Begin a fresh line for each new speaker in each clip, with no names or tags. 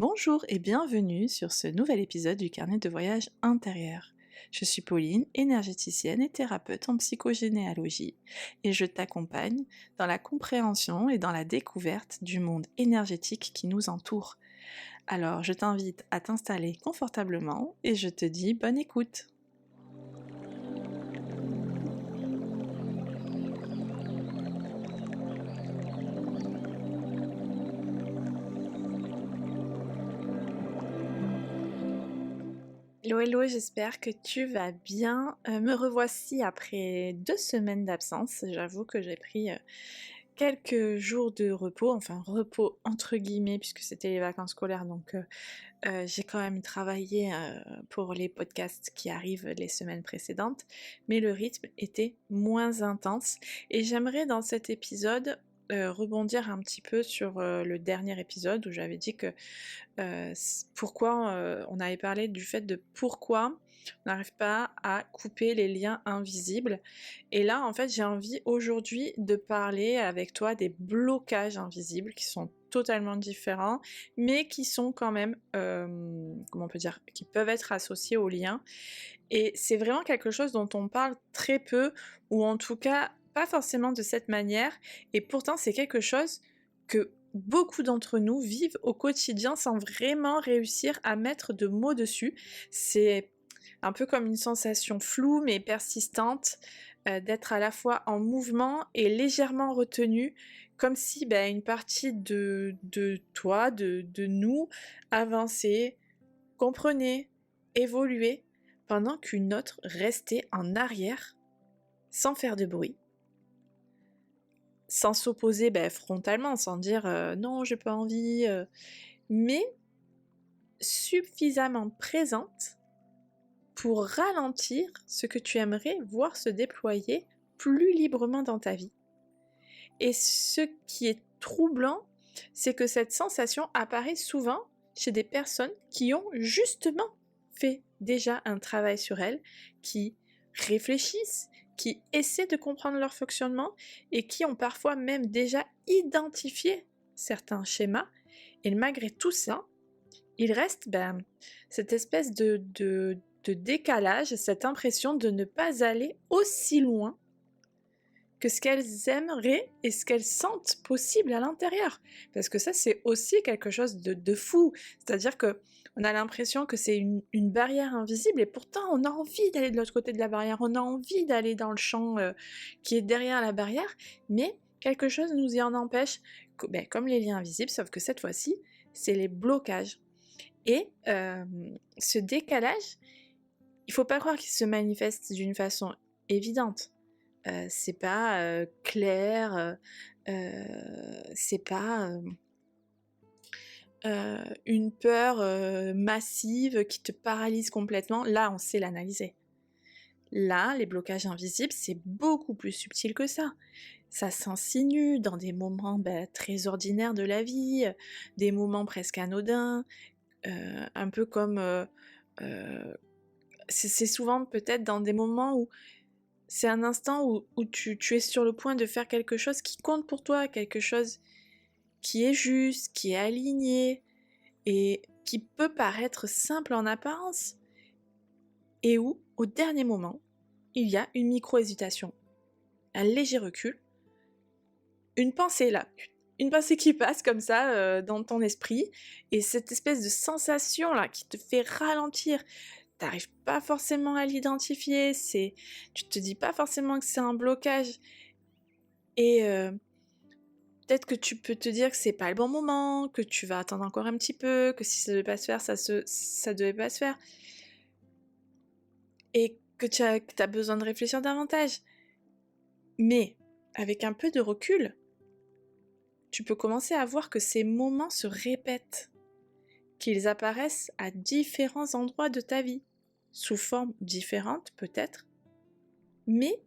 Bonjour et bienvenue sur ce nouvel épisode du carnet de voyage intérieur. Je suis Pauline, énergéticienne et thérapeute en psychogénéalogie, et je t'accompagne dans la compréhension et dans la découverte du monde énergétique qui nous entoure. Alors je t'invite à t'installer confortablement et je te dis bonne écoute. Hello hello, j'espère que tu vas bien. Me revoici après 2 semaines d'absence. J'avoue que j'ai pris quelques jours de repos, enfin repos entre guillemets puisque c'était les vacances scolaires, donc j'ai quand même travaillé pour les podcasts qui arrivent les semaines précédentes, mais le rythme était moins intense et j'aimerais dans cet épisode rebondir un petit peu sur le dernier épisode où j'avais dit que pourquoi on avait parlé du fait de pourquoi on n'arrive pas à couper les liens invisibles. Et là, en fait, j'ai envie aujourd'hui de parler avec toi des blocages invisibles qui sont totalement différents, mais qui sont quand même, comment on peut dire, qui peuvent être associés aux liens. Et c'est vraiment quelque chose dont on parle très peu, ou en tout cas pas forcément de cette manière, et pourtant c'est quelque chose que beaucoup d'entre nous vivent au quotidien sans vraiment réussir à mettre de mots dessus. C'est un peu comme une sensation floue mais persistante, d'être à la fois en mouvement et légèrement retenu, comme si une partie de toi, de nous, avançait, comprenait, évoluait, pendant qu'une autre restait en arrière, sans faire de bruit, sans s'opposer frontalement, sans dire non, j'ai pas envie, mais suffisamment présente pour ralentir ce que tu aimerais voir se déployer plus librement dans ta vie. Et ce qui est troublant, c'est que cette sensation apparaît souvent chez des personnes qui ont justement fait déjà un travail sur elles, qui réfléchissent, qui essaient de comprendre leur fonctionnement et qui ont parfois même déjà identifié certains schémas. Et malgré tout ça, il reste cette espèce de décalage, cette impression de ne pas aller aussi loin que ce qu'elles aimeraient et ce qu'elles sentent possible à l'intérieur. Parce que ça, c'est aussi quelque chose de fou. C'est-à-dire que on a l'impression que c'est une barrière invisible et pourtant on a envie d'aller de l'autre côté de la barrière, on a envie d'aller dans le champ qui est derrière la barrière, mais quelque chose nous y en empêche, comme les liens invisibles, sauf que cette fois-ci, c'est les blocages. Et ce décalage, il faut pas croire qu'il se manifeste d'une façon évidente. C'est pas clair, c'est pas une peur massive qui te paralyse complètement. Là, on sait l'analyser. Là, les blocages invisibles, c'est beaucoup plus subtil que ça. Ça s'insinue dans des moments très ordinaires de la vie, des moments presque anodins, un peu comme... c'est souvent peut-être dans des moments où c'est un instant où tu es sur le point de faire quelque chose qui compte pour toi, quelque chose qui est juste, qui est aligné, et qui peut paraître simple en apparence, et où, au dernier moment, il y a une micro-hésitation, un léger recul, une pensée là, une pensée qui passe comme ça dans ton esprit, et cette espèce de sensation là qui te fait ralentir. T'arrives pas forcément à l'identifier, tu te dis pas forcément que c'est un blocage, et peut-être que tu peux te dire que c'est pas le bon moment, que tu vas attendre encore un petit peu, que si ça devait pas se faire, ça devait pas se faire, et que tu as besoin de réfléchir davantage. Mais avec un peu de recul, tu peux commencer à voir que ces moments se répètent, qu'ils apparaissent à différents endroits de ta vie, sous formes différentes peut-être, mais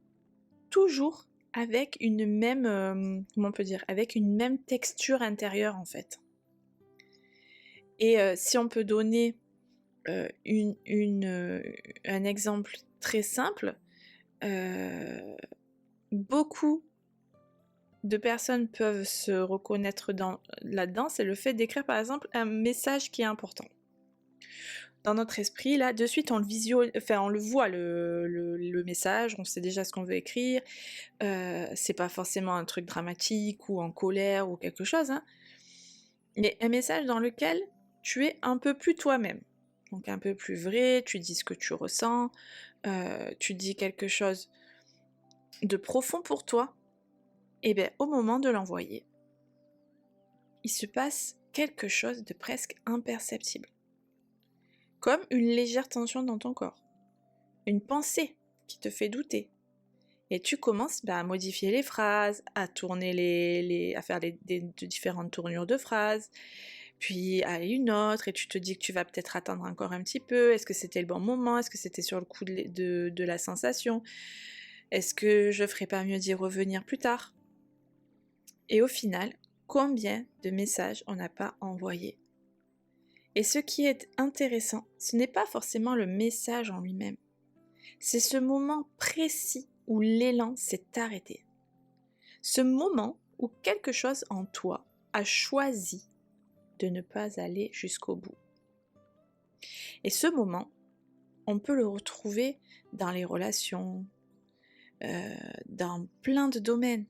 toujours avec une même, comment on peut dire, avec une même texture intérieure en fait. Et si on peut donner un exemple très simple, beaucoup de personnes peuvent se reconnaître là-dedans, c'est le fait d'écrire par exemple un message qui est important. Dans notre esprit, là, de suite, on le voit, le message, on sait déjà ce qu'on veut écrire, c'est pas forcément un truc dramatique ou en colère ou quelque chose, hein, mais un message dans lequel tu es un peu plus toi-même, donc un peu plus vrai, tu dis ce que tu ressens, tu dis quelque chose de profond pour toi, et bien au moment de l'envoyer, il se passe quelque chose de presque imperceptible. Comme une légère tension dans ton corps, une pensée qui te fait douter. Et tu commences à modifier les phrases, à tourner à faire de différentes tournures de phrases, puis à une autre, et tu te dis que tu vas peut-être attendre encore un petit peu. Est-ce que c'était le bon moment? Est-ce que c'était sur le coup de la sensation? Est-ce que je ferais pas mieux d'y revenir plus tard? Et au final, combien de messages on n'a pas envoyés? Et ce qui est intéressant, ce n'est pas forcément le message en lui-même. C'est ce moment précis où l'élan s'est arrêté. Ce moment où quelque chose en toi a choisi de ne pas aller jusqu'au bout. Et ce moment, on peut le retrouver dans les relations, dans plein de domaines,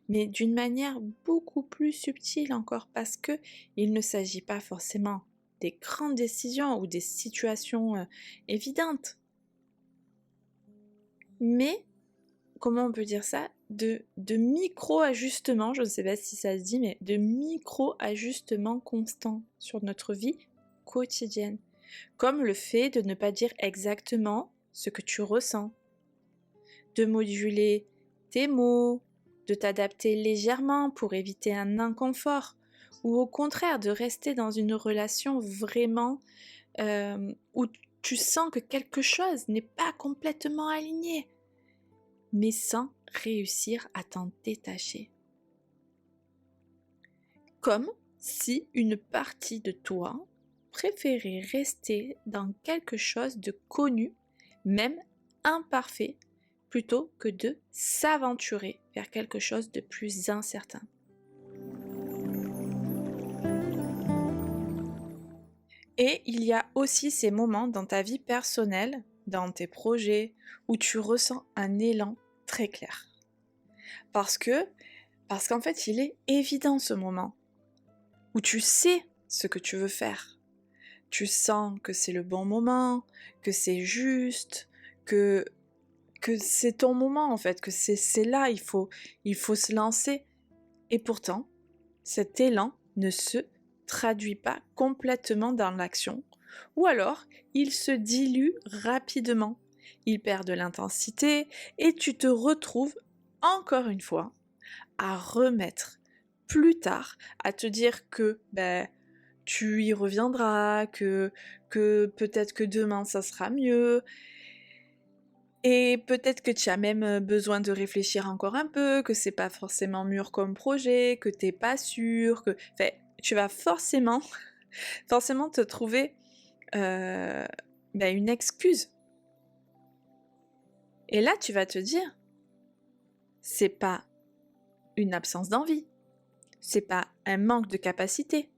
mais d'une manière beaucoup plus subtile encore, parce que il ne s'agit pas forcément des grandes décisions ou des situations évidentes. Mais, comment on peut dire ça, de micro-ajustements, je ne sais pas si ça se dit, mais de micro-ajustements constants sur notre vie quotidienne. Comme le fait de ne pas dire exactement ce que tu ressens, de moduler tes mots, de t'adapter légèrement pour éviter un inconfort, ou au contraire de rester dans une relation vraiment où tu sens que quelque chose n'est pas complètement aligné, mais sans réussir à t'en détacher. Comme si une partie de toi préférait rester dans quelque chose de connu, même imparfait, plutôt que de s'aventurer vers quelque chose de plus incertain. Et il y a aussi ces moments dans ta vie personnelle, dans tes projets, où tu ressens un élan très clair. Parce qu'en fait, il est évident ce moment, où tu sais ce que tu veux faire. Tu sens que c'est le bon moment, que c'est juste, que c'est ton moment en fait, que c'est là, il faut se lancer. Et pourtant, cet élan ne se traduit pas complètement dans l'action, ou alors il se dilue rapidement, il perd de l'intensité et tu te retrouves encore une fois à remettre plus tard, à te dire que tu y reviendras, que peut-être que demain ça sera mieux, et peut-être que tu as même besoin de réfléchir encore un peu, que c'est pas forcément mûr comme projet, que t'es pas sûr, enfin, tu vas forcément te trouver une excuse. Et là, tu vas te dire, c'est pas une absence d'envie, c'est pas un manque de capacité.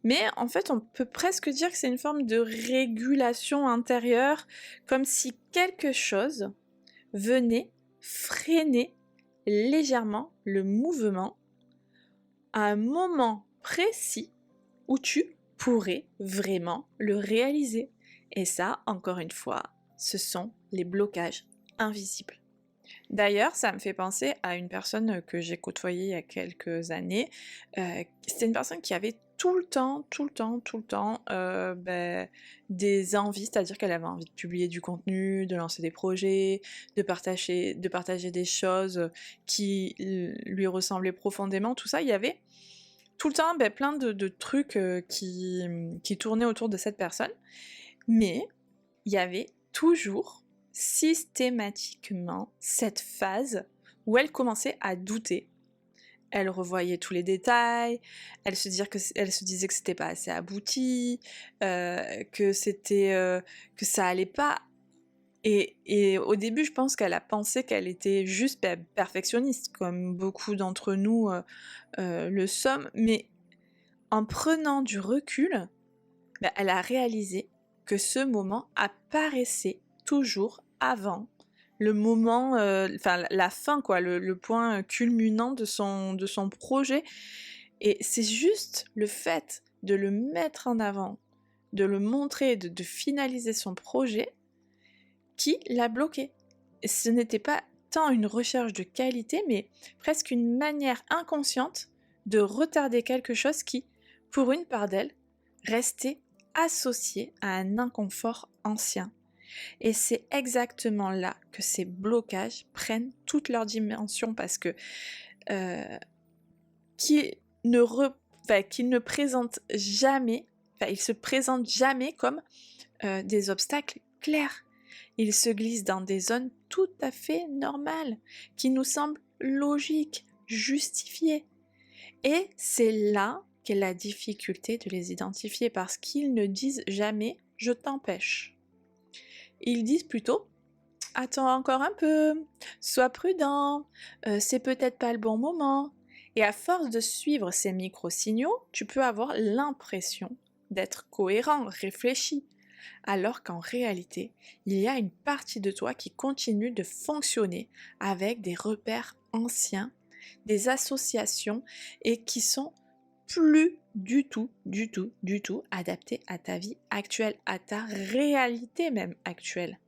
Mais en fait, on peut presque dire que c'est une forme de régulation intérieure, comme si quelque chose venait freiner légèrement le mouvement à un moment précis où tu pourrais vraiment le réaliser. Et ça, encore une fois, ce sont les blocages invisibles. D'ailleurs, ça me fait penser à une personne que j'ai côtoyée il y a quelques années. C'était une personne qui avait tout le temps, des envies, c'est-à-dire qu'elle avait envie de publier du contenu, de lancer des projets, de partager des choses qui lui ressemblaient profondément, tout ça. Il y avait tout le temps plein de trucs qui tournaient autour de cette personne, mais il y avait toujours systématiquement cette phase où elle commençait à douter. Elle revoyait tous les détails, elle se disait que c'était pas assez abouti, que ça allait pas Et au début, je pense qu'elle a pensé qu'elle était juste perfectionniste, comme beaucoup d'entre nous le sommes, mais en prenant du recul, elle a réalisé que ce moment apparaissait toujours avant le moment, la fin, quoi, le point culminant de son projet. Et c'est juste le fait de le mettre en avant, de le montrer, de finaliser son projet, qui l'a bloqué. Et ce n'était pas tant une recherche de qualité, mais presque une manière inconsciente de retarder quelque chose qui, pour une part d'elle, restait associé à un inconfort ancien. Et c'est exactement là que ces blocages prennent toute leur dimension, parce que qu'ils ne présentent jamais, ils se présentent jamais comme des obstacles clairs. Ils se glissent dans des zones tout à fait normales, qui nous semblent logiques, justifiées. Et c'est là qu'est la difficulté de les identifier, parce qu'ils ne disent jamais « je t'empêche ». Ils disent plutôt « attends encore un peu, sois prudent, c'est peut-être pas le bon moment ». Et à force de suivre ces micro-signaux, tu peux avoir l'impression d'être cohérent, réfléchi, alors qu'en réalité, il y a une partie de toi qui continue de fonctionner avec des repères anciens, des associations, et qui sont plus du tout adaptées à ta vie actuelle, à ta réalité même actuelle.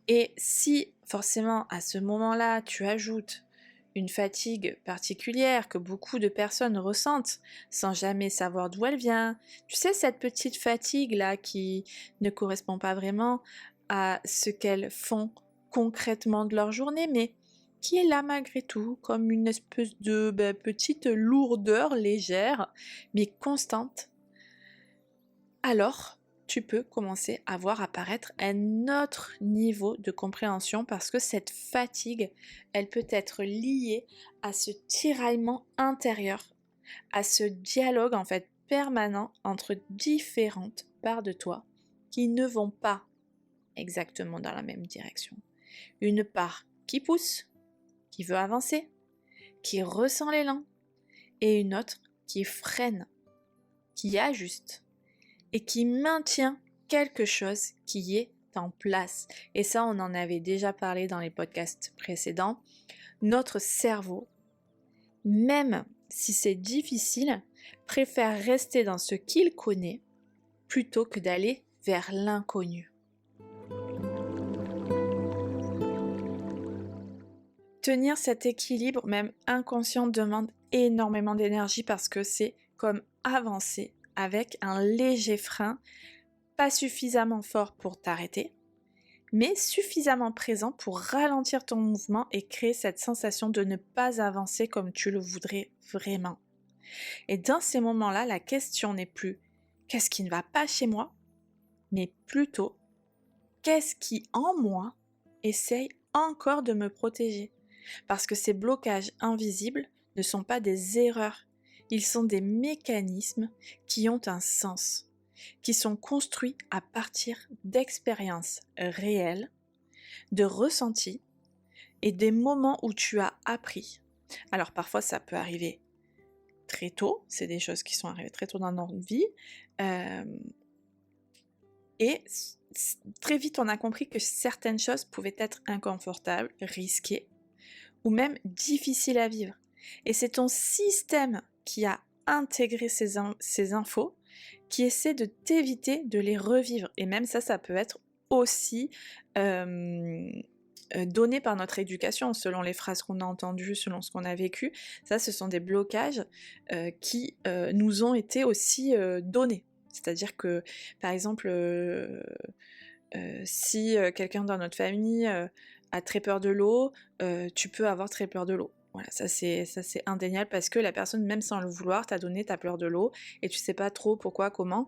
Et si forcément à ce moment-là, tu ajoutes une fatigue particulière que beaucoup de personnes ressentent sans jamais savoir d'où elle vient, tu sais, cette petite fatigue-là qui ne correspond pas vraiment à ce qu'elles font concrètement de leur journée, mais qui est là malgré tout, comme une espèce de petite lourdeur légère, mais constante, alors tu peux commencer à voir apparaître un autre niveau de compréhension, parce que cette fatigue, elle peut être liée à ce tiraillement intérieur, à ce dialogue en fait permanent entre différentes parts de toi qui ne vont pas exactement dans la même direction. Une part qui pousse, qui veut avancer, qui ressent l'élan, et une autre qui freine, qui ajuste et qui maintient quelque chose qui est en place. Et ça, on en avait déjà parlé dans les podcasts précédents. Notre cerveau, même si c'est difficile, préfère rester dans ce qu'il connaît plutôt que d'aller vers l'inconnu. Tenir cet équilibre, même inconscient, demande énormément d'énergie, parce que c'est comme avancer avec un léger frein, pas suffisamment fort pour t'arrêter, mais suffisamment présent pour ralentir ton mouvement et créer cette sensation de ne pas avancer comme tu le voudrais vraiment. Et dans ces moments-là, la question n'est plus « qu'est-ce qui ne va pas chez moi ?», mais plutôt « qu'est-ce qui en moi essaye encore de me protéger ?» Parce que ces blocages invisibles ne sont pas des erreurs, ils sont des mécanismes qui ont un sens, qui sont construits à partir d'expériences réelles, de ressentis et des moments où tu as appris. Alors parfois ça peut arriver très tôt, c'est des choses qui sont arrivées très tôt dans notre vie, et très vite on a compris que certaines choses pouvaient être inconfortables, risquées, ou même difficiles à vivre. Et c'est ton système qui a intégré ces infos, qui essaie de t'éviter de les revivre. Et même ça peut être aussi donné par notre éducation, selon les phrases qu'on a entendues, selon ce qu'on a vécu. Ça, ce sont des blocages qui nous ont été aussi donnés. C'est-à-dire que, par exemple, si quelqu'un dans notre famille a très peur de l'eau, tu peux avoir très peur de l'eau. Voilà, ça c'est indéniable, parce que la personne, même sans le vouloir, t'a donné ta peur de l'eau et tu sais pas trop pourquoi, comment.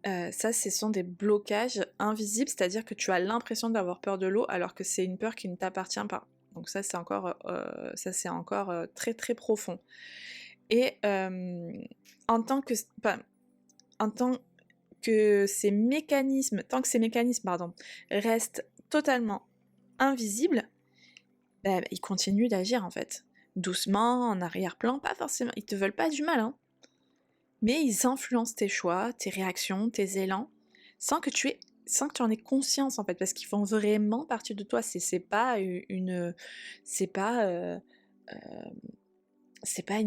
Ça, ce sont des blocages invisibles, c'est-à-dire que tu as l'impression d'avoir peur de l'eau alors que c'est une peur qui ne t'appartient pas. Donc ça c'est encore très très profond. Et en tant que ces mécanismes, tant que ces mécanismes, restent totalement invisibles, ils continuent d'agir en fait. Doucement, en arrière-plan, pas forcément, ils te veulent pas du mal, hein. Mais ils influencent tes choix, tes réactions, tes élans, sans que tu en aies conscience en fait, parce qu'ils font vraiment partie de toi. C'est pas une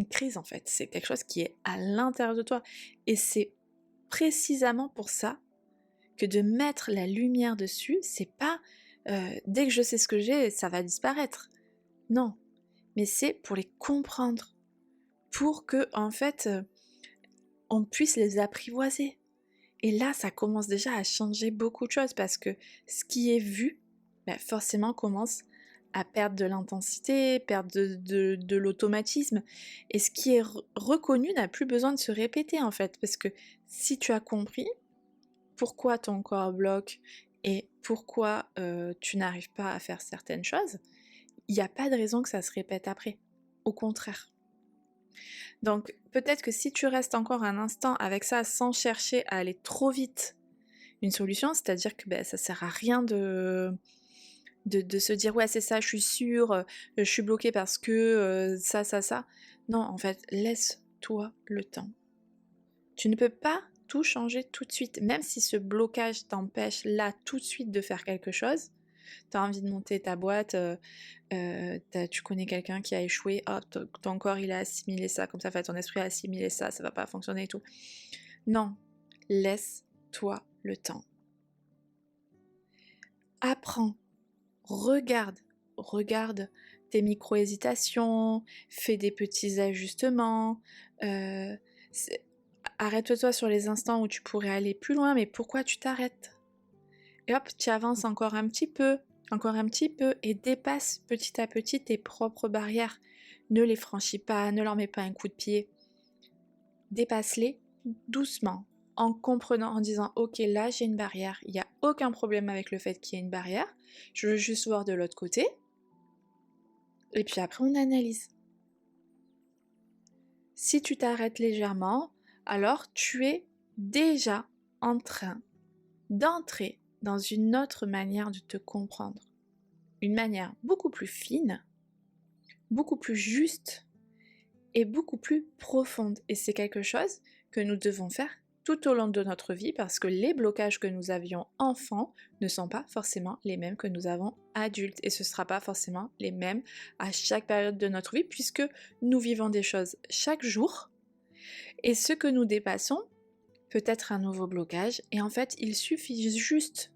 crise en fait, c'est quelque chose qui est à l'intérieur de toi. Et c'est précisément pour ça que de mettre la lumière dessus, c'est pas dès que je sais ce que j'ai, ça va disparaître. Non, mais c'est pour les comprendre, pour que en fait on puisse les apprivoiser. Et là, ça commence déjà à changer beaucoup de choses parce que ce qui est vu, forcément commence à perdre de l'intensité, perdre de l'automatisme. Et ce qui est reconnu n'a plus besoin de se répéter en fait. Parce que si tu as compris pourquoi ton corps bloque et pourquoi tu n'arrives pas à faire certaines choses, il n'y a pas de raison que ça se répète après. Au contraire. Donc peut-être que si tu restes encore un instant avec ça sans chercher à aller trop vite une solution, c'est-à-dire que ça sert à rien de se dire ouais c'est ça, je suis sûre, je suis bloquée parce que ça. Non, en fait, laisse-toi le temps. Tu ne peux pas tout changer tout de suite, même si ce blocage t'empêche là tout de suite de faire quelque chose. T'as envie de monter ta boîte, tu connais quelqu'un qui a échoué, ton corps il a assimilé ça, comme ça, ton esprit a assimilé ça, ça va pas fonctionner et tout. Non, laisse-toi le temps. Apprends, regarde tes micro-hésitations, fais des petits ajustements, arrête-toi sur les instants où tu pourrais aller plus loin, mais pourquoi tu t'arrêtes? Et hop, tu avances encore un petit peu, et dépasse petit à petit tes propres barrières. Ne les franchis pas, ne leur mets pas un coup de pied. Dépasse-les doucement, en comprenant, en disant ok, là j'ai une barrière, il n'y a aucun problème avec le fait qu'il y ait une barrière, je veux juste voir de l'autre côté, et puis après on analyse. Si tu t'arrêtes légèrement, alors tu es déjà en train d'entrer dans une autre manière de te comprendre. Une manière beaucoup plus fine, beaucoup plus juste et beaucoup plus profonde. Et c'est quelque chose que nous devons faire tout au long de notre vie parce que les blocages que nous avions enfants ne sont pas forcément les mêmes que nous avons adultes et ce ne sera pas forcément les mêmes à chaque période de notre vie puisque nous vivons des choses chaque jour et ce que nous dépassons peut être un nouveau blocage et en fait il suffit juste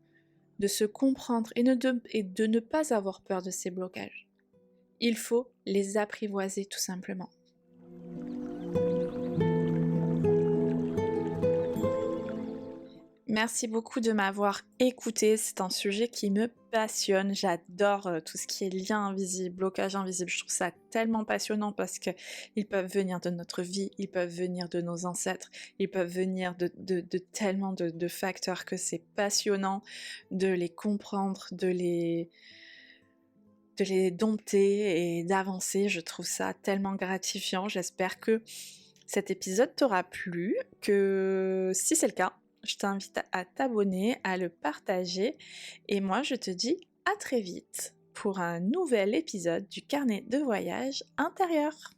de se comprendre et de ne pas avoir peur de ces blocages. Il faut les apprivoiser tout simplement. Merci beaucoup de m'avoir écouté, c'est un sujet qui me passionne, j'adore tout ce qui est lien invisible, blocage invisible, je trouve ça tellement passionnant parce qu'ils peuvent venir de notre vie, ils peuvent venir de nos ancêtres, ils peuvent venir de tellement de facteurs que c'est passionnant de les comprendre, de les dompter et d'avancer, je trouve ça tellement gratifiant, j'espère que cet épisode t'aura plu, que si c'est le cas, je t'invite à t'abonner, à le partager, et moi je te dis à très vite pour un nouvel épisode du carnet de voyage intérieur.